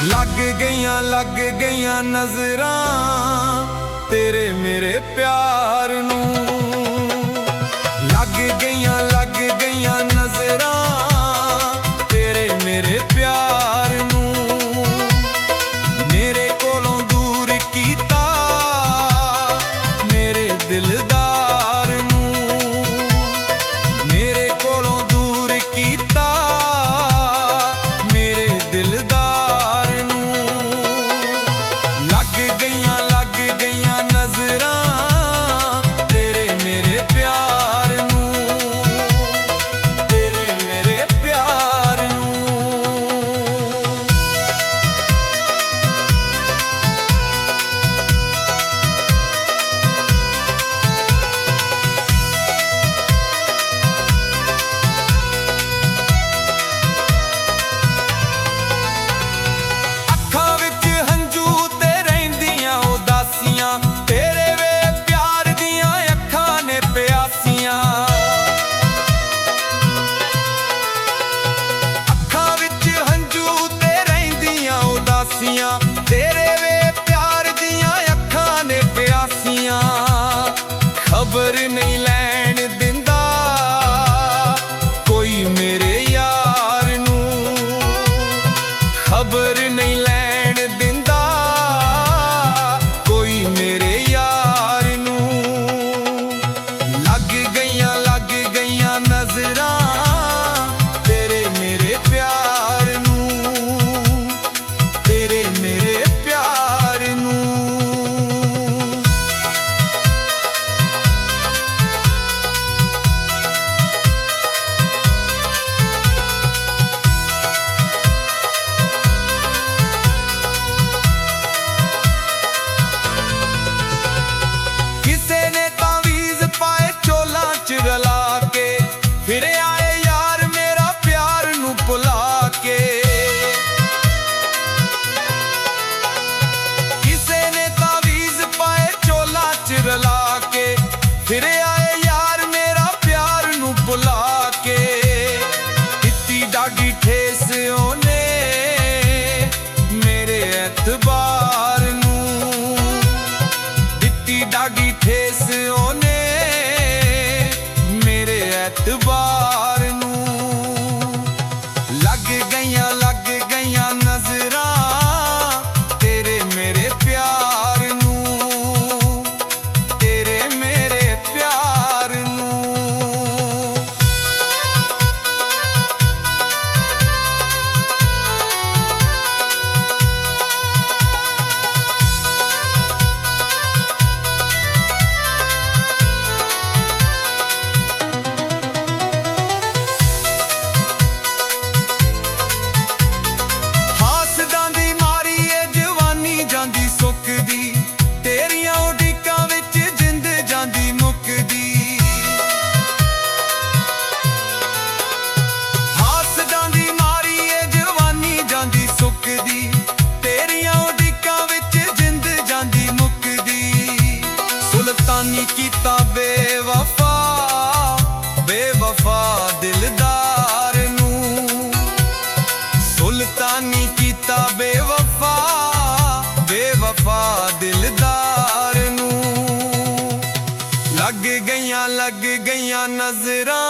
ਲੱਗ ਗਈਆਂ ਨਜ਼ਰਾਂ ਤੇਰੇ ਮੇਰੇ ਪਿਆਰ ਨੂੰ। ਲੱਗ ਗਈਆਂ ਨਜ਼ਰਾਂ ਤੇਰੇ ਮੇਰੇ ਪਿਆਰ ਨੂੰ। ਮੇਰੇ ਕੋਲੋਂ ਦੂਰ ਕੀਤਾ ਮੇਰੇ ਦਿਲਦਾਰ ਨੂੰ। ਮੇਰੇ ਕੋਲੋਂ ਦੂਰ ਕੀਤਾ ਮੇਰੇ ਦਿਲਦਾਰ ਨੂੰ। ਲੱਗ ਗਈਆਂ ਨਜ਼ਰਾਂ ਤੇਰੇ ਮੇਰੇ ਪਿਆਰ ਨੂੰ। ਤੇਰੇ ਮੇਰੇ ਪਿਆਰ ਨੂੰ। ਅੱਖਾਂ ਵਿੱਚ ਹੰਝੂ ਤੇ ਰਹਿੰਦੀਆਂ ਉਦਾਸੀਆਂ ਤੇਰੇ ਵੇ ਪਿਆਰ ਦੀਆਂ ਅੱਖਾਂ ਨੇ ਪਿਆਸੀਆਂ। ਅੱਖਾਂ ਵਿੱਚ ਹੰਝੂ ਤੇ ਰਹਿੰਦੀਆਂ ਉਦਾਸੀਆਂ ਤੇਰੇ ਵੇ ਪਿਆਰ ਦੀਆਂ ਅੱਖਾਂ ਨੇ ਪਿਆਸੀਆਂ। ਖਬਰ ਨਹੀਂ ਲੈਣ ਦਿੰਦਾ ਕੋਈ ਮੇਰੇ ਯਾਰ ਨੂੰ। ਖਬਰ ਨਹੀਂ ਲੈਣ ਦਿੰਦਾ ਕੋਈ ਮੇਰੇ ਯਾਰ ਨੂੰ। ਲੱਗ ਗਈਆਂ ਨਜ਼ਰਾਂ ਤੇਰੇ ਮੇਰੇ ਪਿਆਰ ਨੂੰ। ਤੇਰੇ ਮੇਰੇ ਪਿਆਰ ਨੂੰ। ਕਿਸੇ ਨੇ ਤਾਵੀਜ਼ ਪਾਏ ਚੋਲਾਂ ਚ ਰਲਾ ਕੇ ਫਿਰ ਆਏ ਯਾਰ ਮੇਰਾ ਪਿਆਰ ਨੂੰ ਭੁਲਾ ਕੇ। ਕਿਸੇ ਨੇ ਤਾਵੀਜ਼ ਪਾਏ ਚੋਲਾਂ ਚ ਰਲਾ ਕੇ ਫਿਰ ਆਏ ਯਾਰ ਮੇਰਾ ਪਿਆਰ ਨੂੰ ਭੁਲਾ ਕੇ। ਦਿੱਤੀ ਡਾਢੀ ਠੇਸ ਉਹਨੇ ਮੇਰੇ ਐਤਬਾਰ ਨੂੰ। ਦਿੱਤੀ ਡਾਢੀ ਠੇਸ ਉਹਨੇ ਮੇਰੇ ਐਤਬਾਰ ਨੂੰ। ਲੱਗ ਗਈਆਂ ਨਜ਼ਰਾਂ ਤੇਰੇ ਮੇਰੇ ਪਿਆਰ ਨੂੰ। ਤੇਰੇ ਮੇਰੇ ਪਿਆਰ ਨੂੰ। ਹਾਸਦਾਂ ਦੀ ਮਾਰੀ ਏ ਜਵਾਨੀ ਜਾਂਦੀ ਸੁੱਕਦੀ ਤੇਰੀਆਂ ਉਡੀਕਾਂ ਵਿੱਚ ਜਿੰਦ ਜਾਂਦੀ ਮੁੱਕਦੀ। ਹਾਸਦਾਂ ਦੀ ਮਾਰੀ ਏ ਜਵਾਨੀ ਜਾਂਦੀ ਸੁੱਕਦੀ ਤੇਰੀਆਂ ਉਡੀਕਾਂ ਵਿੱਚ ਜਿੰਦ ਜਾਂਦੀ ਮੁੱਕਦੀ। ਸੁਲਤਾਨੀ ਕੀਤਾ ਬੇਵਫਾ ਦਿਲਦਾਰ ਨੂੰ। ਸੁਲਤਾਨੀ ਕੀਤਾ ਬੇਵਫਾ ਦਿਲਦਾਰ ਨੂੰ। ਲੱਗ ਗਈਆਂ ਨਜ਼ਰਾਂ